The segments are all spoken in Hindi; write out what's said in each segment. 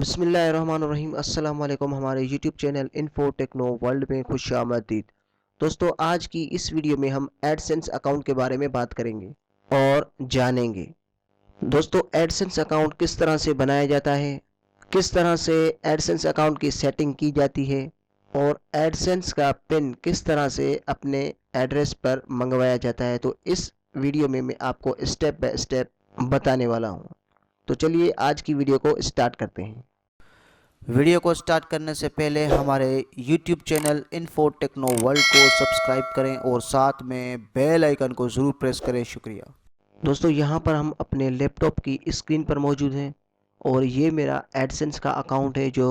बिस्मिल्लाहिर्रहमानिर्रहीम अस्सलाम वालेकुम। हमारे YouTube channel info techno world में खुशामदीद। दोस्तों, आज की इस वीडियो में हम एडसेंस अकाउंट के बारे में बात करेंगे और जानेंगे। दोस्तों, एडसेंस अकाउंट किस तरह से बनाया जाता है, किस तरह से एडसेंस अकाउंट की सेटिंग की जाती है और एडसेंस का पिन किस तरह से अपने एड्रेस पर मंगवाया जाता है, तो इस वीडियो में मैं आपको स्टेप बाय स्टेप बताने वाला हूँ। तो चलिए आज की वीडियो को स्टार्ट करते हैं। वीडियो को स्टार्ट करने से पहले हमारे YouTube channel info techno world को सब्सक्राइब करें और साथ में बेल आइकन को ज़रूर प्रेस करें। शुक्रिया। दोस्तों, यहाँ पर हम अपने लैपटॉप की स्क्रीन पर मौजूद हैं और ये मेरा एडसेंस का अकाउंट है जो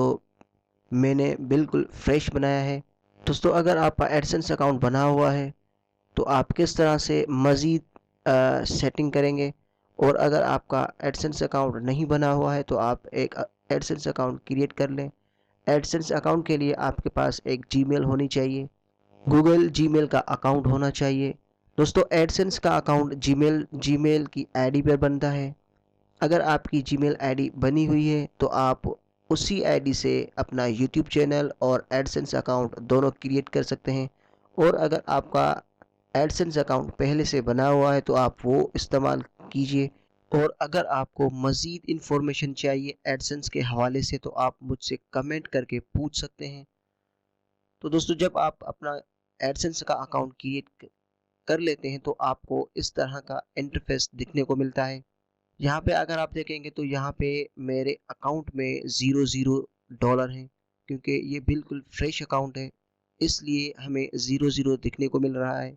मैंने बिल्कुल फ्रेश बनाया है। दोस्तों, अगर आपका एडसेंस अकाउंट बना हुआ है तो आप किस तरह से मज़ीद सेटिंग करेंगे, और अगर आपका एडसेंस अकाउंट नहीं बना हुआ है तो आप एक एडसेंस अकाउंट क्रिएट कर लें। एडसेंस अकाउंट के लिए आपके पास एक जीमेल होनी चाहिए, गूगल जीमेल का अकाउंट होना चाहिए। दोस्तों, एडसेंस का अकाउंट जीमेल जीमेल की आईडी पर बनता है। अगर आपकी जीमेल आईडी बनी हुई है तो आप उसी आईडी से अपना यूट्यूब चैनल और एडसेंस अकाउंट दोनों क्रिएट कर सकते हैं। और अगर आपका एडसेंस अकाउंट पहले से बना हुआ है तो आप वो इस्तेमाल कीजिए। और अगर आपको मज़ीद इन्फॉर्मेशन चाहिए एडसेंस के हवाले से तो आप मुझसे कमेंट करके पूछ सकते हैं। तो दोस्तों, जब आप अपना एडसेंस का अकाउंट क्रिएट कर लेते हैं तो आपको इस तरह का इंटरफेस दिखने को मिलता है। यहाँ पे अगर आप देखेंगे तो यहाँ पे मेरे अकाउंट में $0 हैं, क्योंकि ये बिल्कुल फ्रेश अकाउंट है, इसलिए हमें $0 दिखने को मिल रहा है।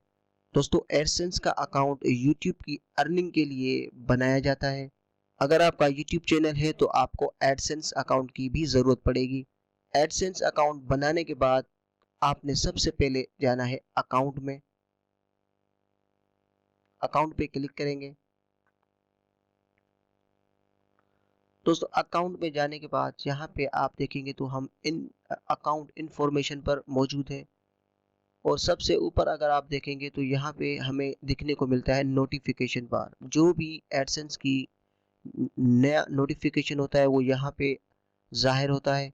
दोस्तों, एडसेंस का अकाउंट यूट्यूब की अर्निंग के लिए बनाया जाता है। अगर आपका यूट्यूब चैनल है तो आपको एडसेंस अकाउंट की भी ज़रूरत पड़ेगी। एडसेंस अकाउंट बनाने के बाद आपने सबसे पहले जाना है अकाउंट में। अकाउंट पे क्लिक करेंगे। दोस्तों, अकाउंट में जाने के बाद यहाँ पे आप देखेंगे तो हम इन अकाउंट इन्फॉर्मेशन पर मौजूद है। और सबसे ऊपर अगर आप देखेंगे तो यहाँ पे हमें दिखने को मिलता है नोटिफिकेशन बार। जो भी एडसेंस की नया नोटिफिकेशन होता है वो यहाँ पे जाहिर होता है।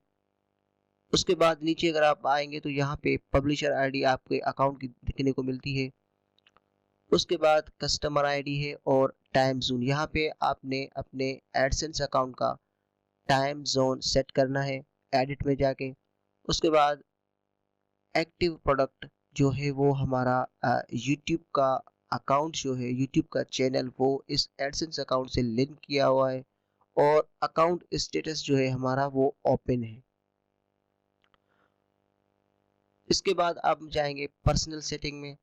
उसके बाद नीचे अगर आप आएंगे तो यहाँ पे पब्लिशर आईडी आपके अकाउंट की दिखने को मिलती है। उसके बाद कस्टमर आईडी है और टाइम जोन। यहाँ पे आपने अपने एडसेंस अकाउंट का टाइम जोन सेट करना है एडिट में जाके। उसके बाद एक्टिव प्रोडक्ट जो है वो हमारा यूट्यूब का अकाउंट जो है, यूट्यूब का चैनल, वो इस एडसेंस अकाउंट से लिंक किया हुआ है। और अकाउंट स्टेटस जो है हमारा वो ओपन है। इसके बाद आप जाएंगे पर्सनल सेटिंग में।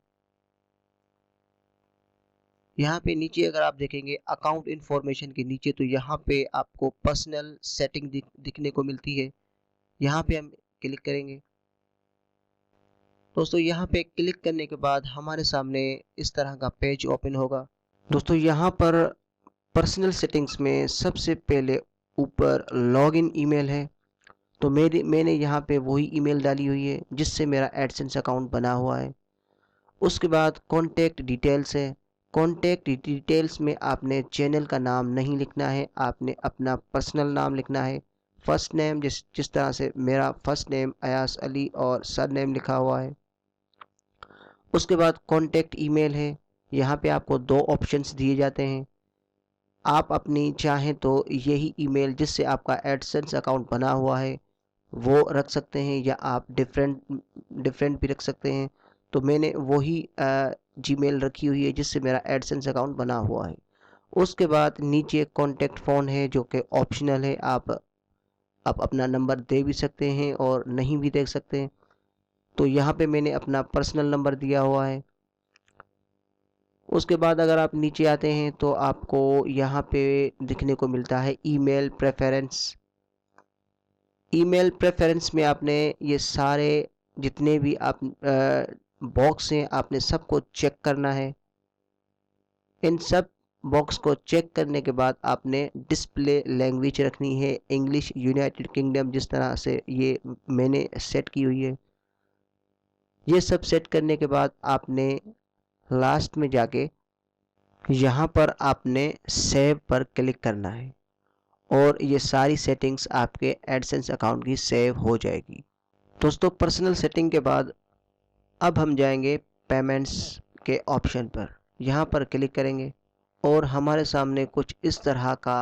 यहाँ पे नीचे अगर आप देखेंगे अकाउंट इन्फॉर्मेशन के नीचे तो यहाँ पे आपको पर्सनल सेटिंग दिखने को मिलती है। यहाँ पे हम क्लिक करेंगे। दोस्तों, यहाँ पे क्लिक करने के बाद हमारे सामने इस तरह का पेज ओपन होगा। दोस्तों, यहाँ पर पर्सनल सेटिंग्स में सबसे पहले ऊपर लॉगिन ईमेल है। तो मैंने यहाँ पे वही ईमेल डाली हुई है जिससे मेरा एडसेंस अकाउंट बना हुआ है। उसके बाद कॉन्टैक्ट डिटेल्स है। कॉन्टैक्ट डिटेल्स में आपने चैनल का नाम नहीं लिखना है, आपने अपना पर्सनल नाम लिखना है। फर्स्ट नेम जिस जिस तरह से मेरा फर्स्ट नेम अयास अली और सर नेम लिखा हुआ है। उसके बाद कॉन्टैक्ट ईमेल है। यहाँ पे आपको दो ऑप्शंस दिए जाते हैं। आप अपनी चाहें तो यही ईमेल जिससे आपका एडसेंस अकाउंट बना हुआ है वो रख सकते हैं, या आप डिफरेंट डिफरेंट भी रख सकते हैं। तो मैंने वही जीमेल रखी हुई है जिससे मेरा एडसेंस अकाउंट बना हुआ है। उसके बाद नीचे कॉन्टैक्ट फ़ोन है जो कि ऑप्शनल है। आप अपना नंबर दे भी सकते हैं और नहीं भी दे सकते हैं। तो यहाँ पे मैंने अपना पर्सनल नंबर दिया हुआ है। उसके बाद अगर आप नीचे आते हैं तो आपको यहाँ पे दिखने को मिलता है ईमेल प्रेफरेंस। ईमेल प्रेफरेंस में आपने ये सारे जितने भी आप बॉक्स हैं आपने सबको चेक करना है। इन सब बॉक्स को चेक करने के बाद आपने डिस्प्ले लैंग्वेज रखनी है इंग्लिश यूनाइटेड किंगडम, जिस तरह से ये मैंने सेट की हुई है। ये सब सेट करने के बाद आपने लास्ट में जाके यहाँ पर आपने सेव पर क्लिक करना है। और ये सारी सेटिंग्स आपके एडसेंस अकाउंट की सेव हो जाएगी। दोस्तों पर्सनल सेटिंग के बाद अब हम जाएंगे पेमेंट्स के ऑप्शन पर। यहाँ पर क्लिक करेंगे और हमारे सामने कुछ इस तरह का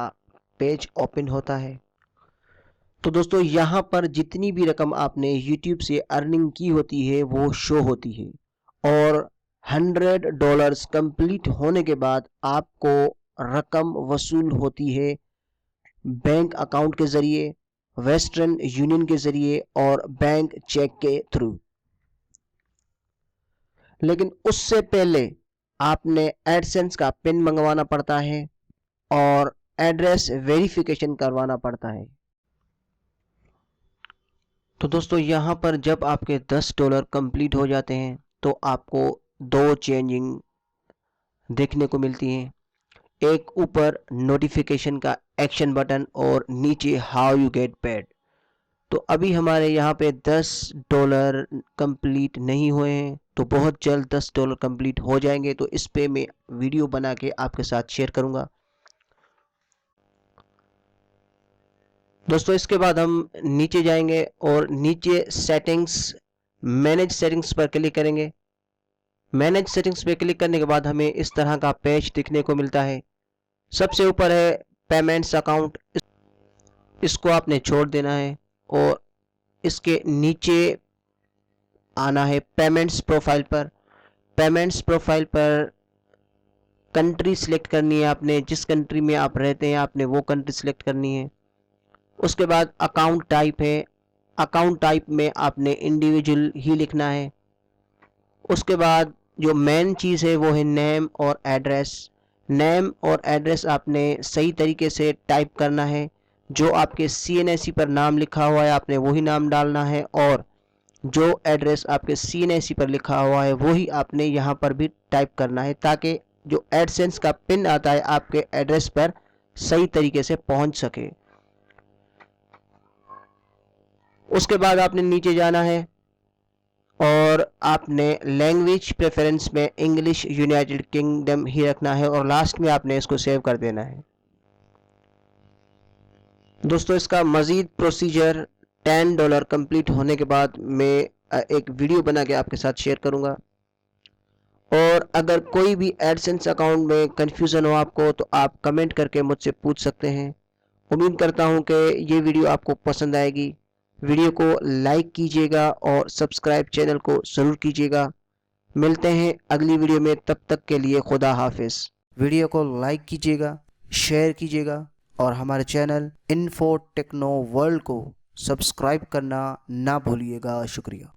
पेज ओपन होता है। तो दोस्तों यहाँ पर जितनी भी रकम आपने YouTube से अर्निंग की होती है वो शो होती है और $100 कंप्लीट होने के बाद आपको रकम वसूल होती है बैंक अकाउंट के ज़रिए, वेस्टर्न यूनियन के ज़रिए और बैंक चेक के थ्रू। लेकिन उससे पहले आपने एडसेंस का पिन मंगवाना पड़ता है और एड्रेस वेरिफिकेशन करवाना पड़ता है। तो दोस्तों यहाँ पर जब आपके $10 कंप्लीट हो जाते हैं तो आपको दो चेंजिंग देखने को मिलती हैं। एक ऊपर नोटिफिकेशन का एक्शन बटन और नीचे हाउ यू गेट पेड। तो अभी हमारे यहाँ पे $10 कंप्लीट नहीं हुए हैं, तो बहुत जल्द $10 कंप्लीट हो जाएंगे। तो इस पे मैं वीडियो बना के आपके साथ शेयर करूँगा। दोस्तों इसके बाद हम नीचे जाएंगे और नीचे सेटिंग्स, मैनेज सेटिंग्स पर क्लिक करेंगे। मैनेज सेटिंग्स पे क्लिक करने के बाद हमें इस तरह का पेज दिखने को मिलता है। सबसे ऊपर है पेमेंट्स अकाउंट, इसको आपने छोड़ देना है और इसके नीचे आना है पेमेंट्स प्रोफाइल पर। पेमेंट्स प्रोफाइल पर कंट्री सिलेक्ट करनी है आपने, जिस कंट्री में आप रहते हैं आपने वो कंट्री सिलेक्ट करनी है। उसके बाद अकाउंट टाइप है, अकाउंट टाइप में आपने इंडिविजुअल ही लिखना है। उसके बाद जो मेन चीज़ है वो है नेम और एड्रेस। नेम और एड्रेस आपने सही तरीके से टाइप करना है। जो आपके CNAC पर नाम लिखा हुआ है आपने वही नाम डालना है और जो एड्रेस आपके CNAC पर लिखा हुआ है वही आपने यहाँ पर भी टाइप करना है, ताकि जो एडसेंस का पिन आता है आपके एड्रेस पर सही तरीके से पहुँच सके। उसके बाद आपने नीचे जाना है और आपने लैंग्वेज प्रेफरेंस में इंग्लिश यूनाइटेड किंगडम ही रखना है और लास्ट में आपने इसको सेव कर देना है। दोस्तों इसका मज़ीद प्रोसीजर $10 कंप्लीट होने के बाद मैं एक वीडियो बना के आपके साथ शेयर करूंगा। और अगर कोई भी एडसेंस अकाउंट में कन्फ्यूज़न हो आपको तो आप कमेंट करके मुझसे पूछ सकते हैं। उम्मीद करता हूं कि ये वीडियो आपको पसंद आएगी। वीडियो को लाइक कीजिएगा और सब्सक्राइब चैनल को ज़रूर कीजिएगा। मिलते हैं अगली वीडियो में, तब तक के लिए खुदा हाफिज़। वीडियो को लाइक कीजिएगा, शेयर कीजिएगा और हमारे चैनल इन्फो टेक्नो वर्ल्ड को सब्सक्राइब करना ना भूलिएगा। शुक्रिया।